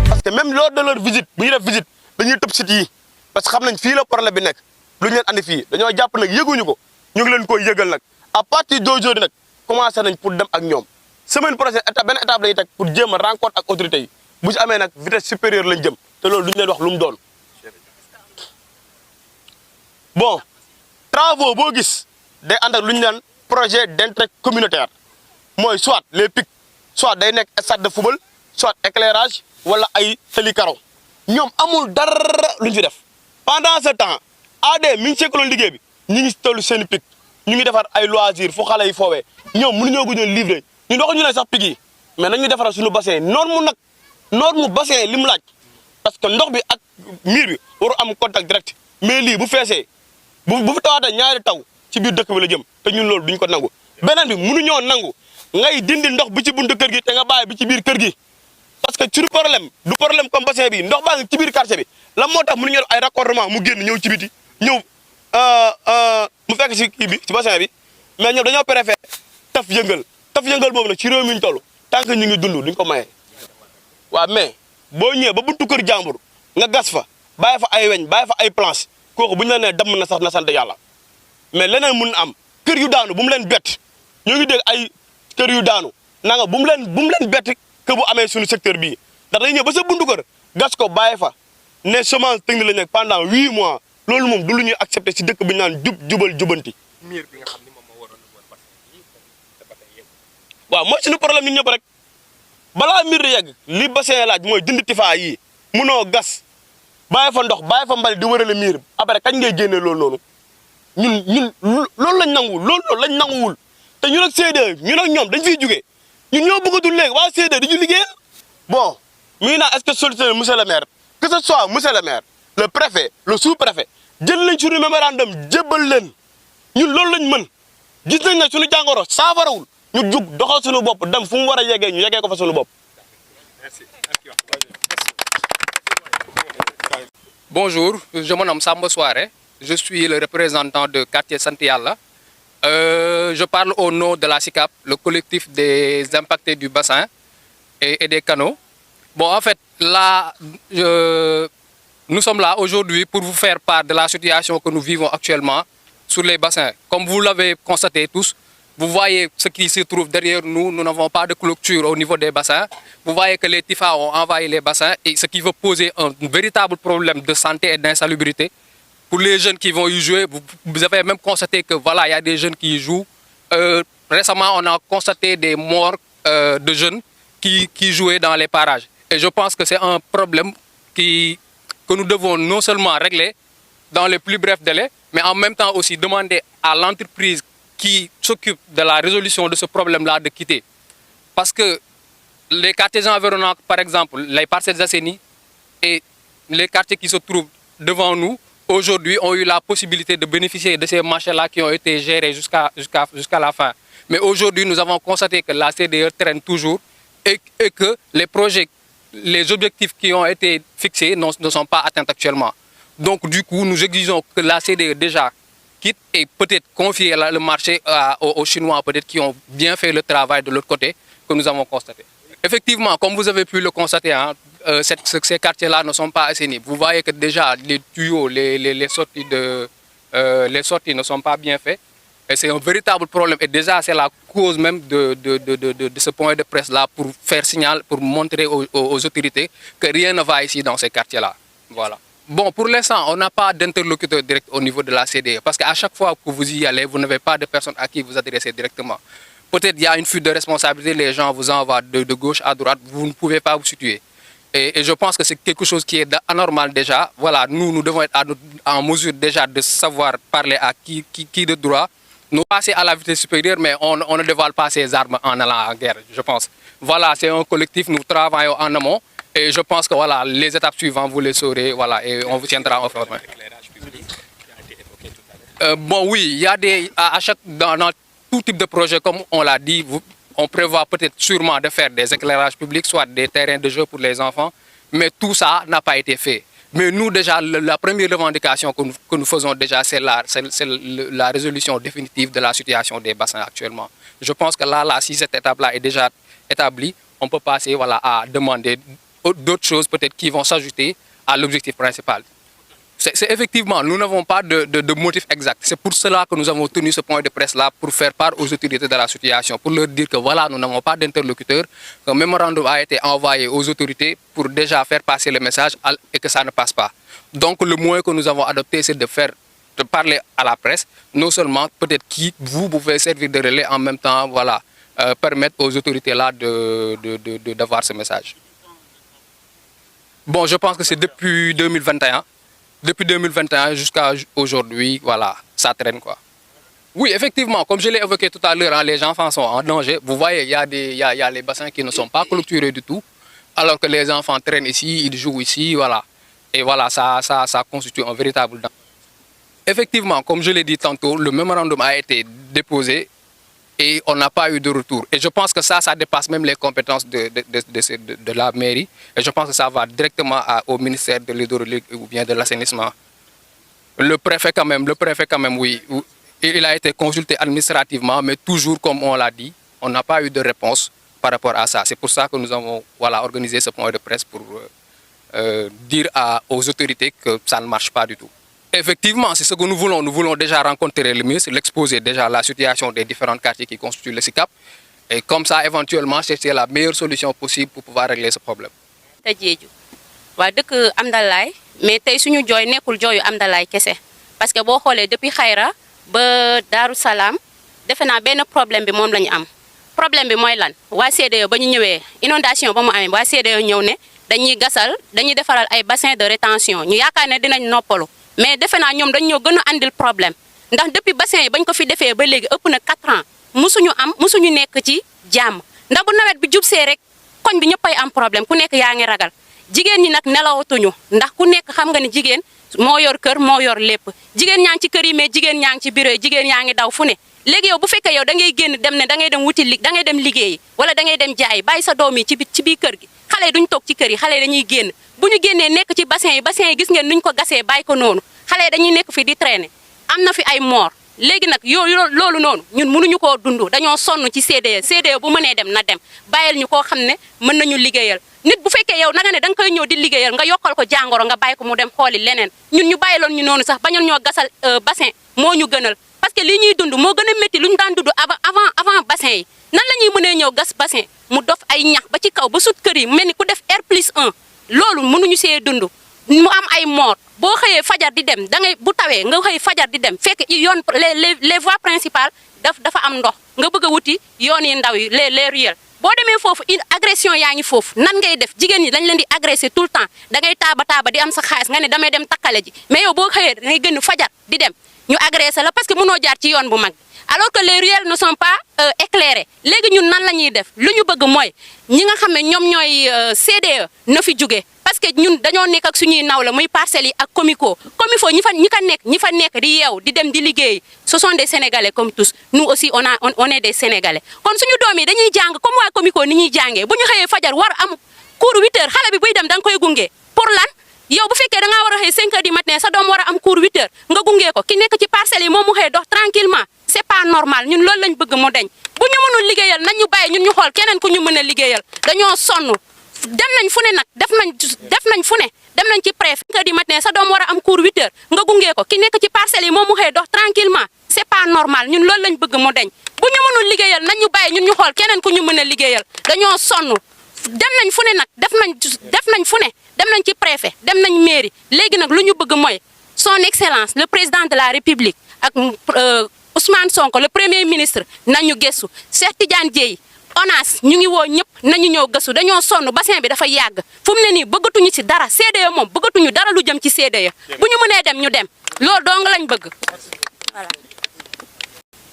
Parce que même lors de leur visite bu ñu def visite dañuy tëb site yi parce que xam nañ fii la problème bi nekk lu ñu leen andi fii dañoo jàpp nag yëguñu ko ñu ngi leen koy yëgal nag à partir d'aujourd'hui nag commencé nañ pour dem ak ñoom semaine prochaine benn étape lañuy teg pour jéem a rencontre ak autorités yi bu ci amee nag vitesse supérieure lañ jëm te loolu duñu leen wax lu mu doon. bon travaux boo gis day ànd ak lu ñu naan projet d'intérêt communautaire mooy soit les pics soit day nekk stade de football soit éclairage wala ay tali karo ñoom amul dara lu ñu fi def pendant ce temps AD mi ngi seqaloon liggéey bi ñu ngi tollu seen i pic ñu ngi defar ay loisir fu xale yi foowee ñoom mënuñoo guñoon livré ñu waxuñu ne sax pic yi mais nañu defaral suñu bassin norme bassin li mu laaj parce que ndox bi ak miir bi waru am contact direct mais lii bu feesee bu fi tawaatee ñaari taw ci biir dëkk bi la jëm te ñun loolu duñ ko nangu beneen bi mënuñoo nangu ngay dindi ndox bi ci buntu kër gi te nga bàyyi bi ci biir kër gi parce que suñu problème du problème comme bassin bi ndox baa ngi ci biir quartier bi lan moo tax mënuñu def ay raccordement mu génn ñëw ci biti ñëw mu fekk ci kii bi ci bassin bi mais ñoom dañoo préféré taf yëngal boobu nag ci réew mi ñu toll tant que ñu ngi dund duñ ko maye. waaw mais boo ñëwee ba buntu kër jàmbur nga gas fa bàyyi fa ay weñ bàyyi fa ay planche kooku bu ñu la nee damm na sax na sant yàlla mais leneen mun na am kër yu daanu bu mu leen bett ñu ngi dégg ay kër yu daanu nanga bu mu leen bett que bu amee suñu secteur bii ndax dañuy ñëw ba sa buntu kër gas ko bàyyi fa ne chômage technique la nekk pendant 8 mois loolu moom du lu ñuy accepté si dëkk bi ñu naan jubal jubanti. miir bi nga xam ni moom moo waroon waaw mooy suñu problème ñun ñëpp rek balaa miir di yegg li bassin laaj mooy dindi tifaa yi munoo gas bàyyi fa ndox bàyyi fa mbali di wërale miir après kañ ngay génne loolu noonu ñun loolu lañ nanguwul loolu lañ nanguwul te ñun ak CD ñun ak ñoom dañ fiy jugee ñun ñoo bëggatul léegi waa CD di ñu liggéeyal bon muy naa est-ce que solution monsieur le maire que ce soit monsieur le maire le préfet le sous-préfet jël nañ suñu mémorandum jébbal leen ñun loolu lañ mën gis nañ ne suñu jàngoro saafarawul ñu jug doxal suñu bopp dem fu mu war a yeggee ñu yeggee ko fa suñu bopp. Bonjour, je me nomme Samba Soare, je suis le représentant de quartier Santiala. Je parle au nom de la SICAP, le collectif des impactés du bassin et des canaux. Bon, en fait, là, nous sommes là aujourd'hui pour vous faire part de la situation que nous vivons actuellement sur les bassins. Comme vous l'avez constaté tous, vous voyez ce qui se trouve derrière nous, nous n'avons pas de clôture au niveau des bassins. Vous voyez que les tifas ont envahi les bassins et ce qui veut poser un véritable problème de santé et d'insalubrité. Pour les jeunes qui vont y jouer, vous avez même constaté que voilà, il y a des jeunes qui y jouent. Récemment, on a constaté des morts de jeunes qui jouaient dans les parages. Et je pense que c'est un problème que nous devons non seulement régler dans les plus brefs délais, mais en même temps aussi demander à l'entreprise qui s'occupe de la résolution de ce problème-là de quitter. Parce que les quartiers environnants, par exemple, les Parcelles Assainies et les quartiers qui se trouvent devant nous, aujourd'hui, ont eu la possibilité de bénéficier de ces marchés-là qui ont été gérés jusqu'à la fin. Mais aujourd'hui, nous avons constaté que la CDE traîne toujours et que les projets, les objectifs qui ont été fixés ne sont pas atteints actuellement. Donc, du coup, nous exigeons que la CDE déjà quitte et peut-être confier le marché aux Chinois, peut-être qui ont bien fait le travail de l'autre côté, que nous avons constaté. Effectivement, comme vous avez pu le constater, hein, ces quartiers-là ne sont pas assainis. Vous voyez que déjà les tuyaux, les sorties ne sont pas bien faits. Et c'est un véritable problème. Et déjà, c'est la cause même de ce point de presse-là pour faire signal, pour montrer aux autorités que rien ne va ici dans ces quartiers-là. Voilà. Bon, pour l'instant, on n'a pas d'interlocuteur direct au niveau de la CDE. Parce qu'à chaque fois que vous y allez, vous n'avez pas de personne à qui vous adresser directement. Peut-être il y a une fuite de responsabilité, les gens vous envoient de gauche à droite, vous ne pouvez pas vous situer. Et je pense que c'est quelque chose qui est anormal déjà. Voilà, nous devons être en mesure déjà de savoir parler à qui de droit. Nous passer à la vitesse supérieure, mais on ne dévoile pas ses armes en allant en guerre, je pense. Voilà, c'est un collectif, nous travaillons en amont. Et je pense que voilà, les étapes suivantes, vous les saurez, voilà, et on vous tiendra informé. Bon, oui, il y a dans tout type de projet, comme on l'a dit, on prévoit peut-être sûrement de faire des éclairages publics, soit des terrains de jeu pour les enfants, mais tout ça n'a pas été fait. Mais nous, déjà, la première revendication que nous faisons déjà, c'est la résolution définitive de la situation des bassins actuellement. Je pense que là, si cette étape-là est déjà établie, on peut passer voilà, à demander d'autres choses peut-être qui vont s'ajouter à l'objectif principal. C'est effectivement, nous n'avons pas de motif exact. C'est pour cela que nous avons tenu ce point de presse-là pour faire part aux autorités de la situation, pour leur dire que voilà, nous n'avons pas d'interlocuteur, qu'un mémorandum a été envoyé aux autorités pour déjà faire passer le message et que ça ne passe pas. Donc le moyen que nous avons adopté, c'est de parler à la presse, non seulement peut-être qui vous pouvez servir de relais en même temps, voilà, permettre aux autorités-là d'avoir ce message. Bon, je pense que c'est depuis 2021. Depuis 2021 jusqu'à aujourd'hui, voilà, ça traîne quoi. Oui, effectivement, comme je l'ai évoqué tout à l'heure, hein, les enfants sont en danger. Vous voyez, il y a les bassins qui ne sont pas clôturés du tout, alors que les enfants traînent ici, ils jouent ici, voilà. Et voilà, ça constitue un véritable danger. Effectivement, comme je l'ai dit tantôt, le mémorandum a été déposé et on n'a pas eu de retour. Et je pense que ça dépasse même les compétences de la mairie. Et je pense que ça va directement au ministère de l'hydraulique ou bien de l'assainissement. Le préfet quand même, oui, il a été consulté administrativement, mais toujours comme on l'a dit, on n'a pas eu de réponse par rapport à ça. C'est pour ça que nous avons voilà, organisé ce point de presse pour dire aux autorités que ça ne marche pas du tout. Effectivement, c'est ce que nous voulons. Nous voulons déjà rencontrer le ministre, l'exposer déjà la situation des différents quartiers qui constituent le SICAP. Et comme ça, éventuellement, chercher la meilleure solution possible pour pouvoir régler ce problème. Wa deuk Amdalaay mais tay suñu joy nekul joyu Amdalaay kessé parce que bo xolé depuis Khayra ba Darou Salam defena ben problème bi mom lañu am problème bi moy lan wa CDE bañu ñëwé inondation ba mu amé wa CDE ñëw né dañuy gassal dañuy défaral ay bassin de rétention ñu yaakaar dinañ noppalu mais defena ñom dañ ñoo gëna andil problème ndax depuis bassin yi bañ ko fi défé ba légui ëpp na 4 ans musuñu nekk ci jamm ndax bu nawet bi jubsé rek koñ bi ñëppay am problème ku nekk yaangi ragal jigéen ñi nak nelawatuñu ndax ku nekk xam nga ni jigéen moo yor kër moo yor lépp jigéen ñaa ngi ci kër yi mais jigéen ñaa ngi ci bureau yi jigéen yaa ngi daw fu ne léegi yow bu fekkee yow da ngay génn dem ne da ngay dem wuti da ngay dem liggéeyi wala da ngay dem jaayi bàyyi sa doom yi ci biir kër gi xale yi duñ toog ci kër yi xale yi dañuy génn bu ñu génnee nekk ci bassin yi gis ngeen nuñ ko gasee bàyyi ko noonu xale yi dañuy nekk fi di traîner am na fi ay mort léegi nag loolu noonu ñun mënuñu koo dund dañoo sonn ci CDE bu mënee dem na dem bàyyil ñu koo xam ne mën nañu liggéeyal nit bu fekkee yow nanga ne da nga koy ñëw di liggéeyal nga yokkal ko jàngoro nga bàyyi ko mu dem xooli leneen ñun ñu bàyyiloon ñu noonu sax bañoon ñoo gasal bassin moo ñu gënal parce que li ñuy dund moo gën a métti lu ñu daan dund avant bassin yi nan la ñuy mënee ñëw gas bassin mu dof ay ñax ba ci kaw ba sut kër yi mel ni ku def R+1 loolu mënuñu see dund mu am ay mort boo xëyee fajar di dem da ngay bu tawee nga xëy fajar di dem fekk yoon les voies principales dafa am ndox nga bëgg a wuti yoon yi ndaw yi les ruelles boo demee foofu agression yaa ngi foofu nan ngay def jigéen ñi dañ leen di agresser tout le temps da ngay taaba di am sa xaalis nga ne damay dem takkale ji mais yow boo xëyee da ngay gën fajar di dem ñu agresser la parce que mënoo jaar ci yoon bu mag alors que les ruelles ne sont pas éclairées léegi ñun nan la ñuy def lu ñu bëgg mooy ñi nga xam ne ñoom ñooy CDE na fi jóge parce que ñun dañoo nekk ak suñuy naw la muy parcelles yi ak Comico ñi fa nekk di yeew di dem di liggéey ce sont des Sénégalais comme tous nous aussi on est des Sénégalais kon suñu doom yi dañuy jàng comme waa Comico ni ñuy jàngee bu ñu xëyee fajar war am cours 8 heures xale bi buy dem da nga koy gunge pour lan yow bu fekkee da ngaa war a xëy 5 heures du matin sa doom war a am cours 8 heures nga gunge ko ki nekk ci parcelles yi moom mu xëy dox tranquillement c'est pas normal ñun loolu lañ bëgg mu deñ bu ñu mënul liggéeyal nañ ñu bàyyi ñun ñu xool keneen ku ñu mën a liggéeyal dañoo sonn dem nañ fu ne nag def nañ fu ne dem nañ ci préfet 5 heures du matin sa doom war a am cours 8 heures nga gunge ko ki nekk ci parcelles yi moom mu xëy dox tranquillement c'est pas normal ñun loolu lañ bëgg mu deñ bu ñu mënul liggéeyal nañ ñu bàyyi ñun ñu xool keneen ku ñu mën a liggéeyal dañoo sonn dem nañ fu ne nag def nañ fu ne dem nañ ci préfet dem nañ mairie léegi nag lu ñu bëgg mooy son excellence le président de la république ak Ousmane Sonko le premier ministre nañu gëstu Cheikh Tidiane Dièye ONAS ñu ngi woo ñëpp nañu ñëw gëstu dañoo sonn bassin bi dafa yàgg fu mu ne nii bëggatuñu ci dara CDE moom bëggatuñu dara lu jëm ci CDE bu ñu mënee dem ñu dem loolu dong lañ bëgg voilà.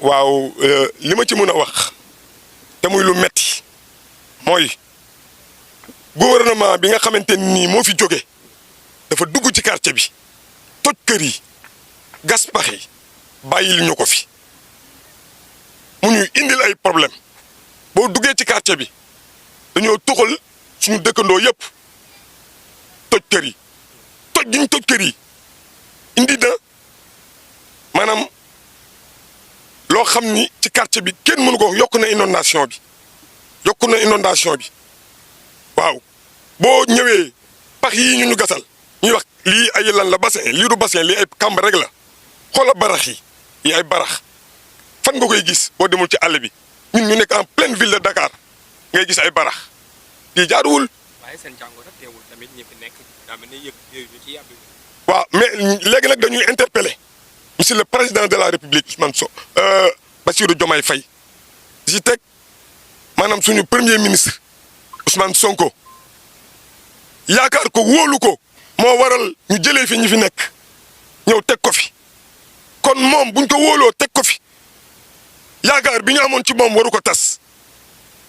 waaw li ma ci mën a wax te muy lu metti mooy gouvernement bi nga xamante nii moo fi jóge dafa dugg ci quartier bi toj kër yi gas pax yi bàyyil ñu ko fi mu ñuy indil ay problème boo duggee ci quartier bi dañoo tuxal suñu dëkkandoo yëpp toj kër yi toj gi ñu toj kër yi indi na maanaam loo xam ni ci quartier bi kenn mënu ko yokk na inondation bi waaw boo ñëwee pax yii ñu gasal ñuy wax lii ay lan la bassin lii du bassin lii ay kàmb rek la xoola barax yi ay barax fan nga koy gis boo demul ci àll bi ñun ñu nekk en pleine ville de Dakar ngay gis ay barax lii jaaduwul. waaye seen jàngoro teewul tamit ñi fi nekk daa mel ni yëg yooyu ñu ci yàbb. waaw mais léegi nag dañuy interpeller monsieur le président de la république Ousmane Bassirou Diomaye Faye di ci teg maanaam suñu premier ministre Ousmane Sonko yaakaar ko wóolu ko moo waral ñu jëlee fi ñi fi nekk ñëw teg ko fi kon moom buñ ko wóoloo teg ko fi yaakaar bi ñu amoon ci moom waru ko tas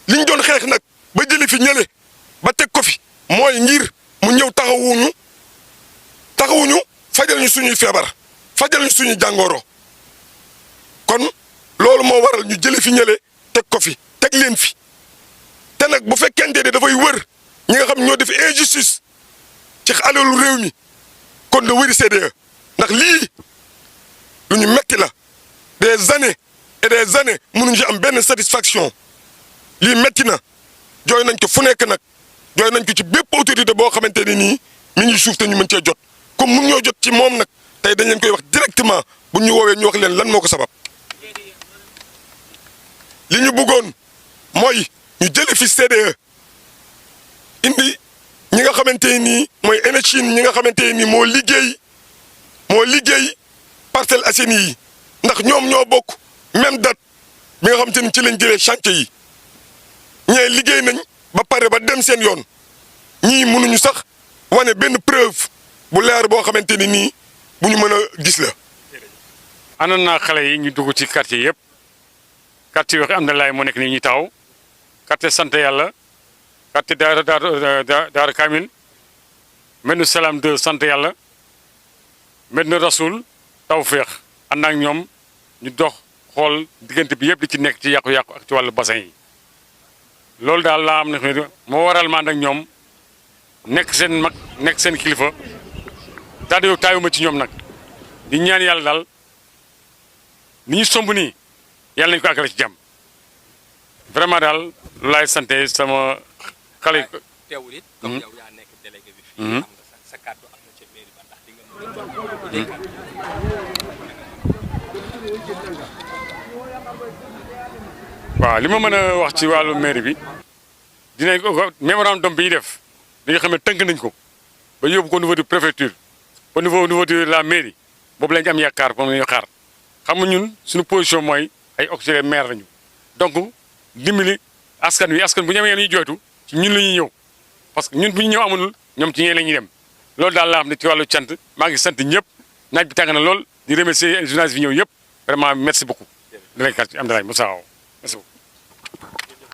li ñu doon xeex nag ba jëlee fi ñële ba teg ko fi mooy ngir mu ñëw taxawuñu fajal ñu suñuy feebar fajal ñu suñuy jàngoro kon loolu moo waral ñu jëlee fi ñële teg ko fi teg leen fi te nag bu fekkente ne dafay wër ñi nga xam ñoo def injustice ci alalu réew mi kon da wëri CDE ndax lii lu ñu metti la des années et des années mënuñu ci am benn satisfaction lii metti na jooy nañ ko fu nekk nag jooy nañ ko ci bépp autorité boo xamante ne nii mi ngi suuf te ñu mën cee jot comme mun ñoo jot ci moom nag tey dañ leen koy wax directement bu ñu woowee ñu wax leen lan moo ko sabab li ñu bëggoon mooy ñu jële fi CDE indi ñi nga xamante nii mooy Enechine ñi nga xamante nii moo liggéey Parcelles Assainies yi ndax ñoom ñoo bokk même date bi nga xamante ni ci lañ jëlee chantier yi ñee liggéey nañ ba pare ba dem seen yoon ñii mënuñu sax wane benn preuve bu leer boo xamante ni nii bu ñu mën a gis la. àndoon naa xale yi ñu dugg ci quartier yëpp quartier yoo xam am na laay moo nekk nii ñuy taxaw quartier sant yàlla quartier Daara Kamil Medina Salaam 2 sant yàlla Medina Rasoul Tawfeex ànd ak ñoom ñu dox xool diggante bi yëpp di ci nekk ci yàqu-yàqu ak ci wàllu bassin yi loolu daal laa am ne moo waral ma ànd ak ñoom nekk seen mag nekk seen kilifa daal yow taayuma ci ñoom nag di ñaan yàlla daal ni ñu somb nii yàlla nañu ko àggale ci jàmm vraiment daal lu laay santé sama xale. teewul it comme yow yaa nekk délégué bi fii. am nga sa kàddu am na ca mairie ba ndax di nga mën a jot. waaw li ma mën a wax ci wàllu mairie bi dinañ ko mémorandum bi ñuy def dañoo xam ne tënk nañ ko ba yóbbu ko au niveau de préfecture au niveau de la mairie boobu lañ am yaakaar moom la ñu xaar xam nga ñun suñu position mooy ay auxiliaire maire lañu donc dimbali askan bu ñu amee ñuy jooytu ci ñun la ñuy ñëw parce que ñun bu ñu ñëw amul ñoom ci ñee la ñuy dem loolu daal laa xam ne ci wàllu cant maa ngi sant ñëpp naaj bi tàng na lool di remercier journalistes yi ñëw yëpp vraiment merci beaucoup. di leen kàr ci am dalaay Moussa Aw merci beaucoup.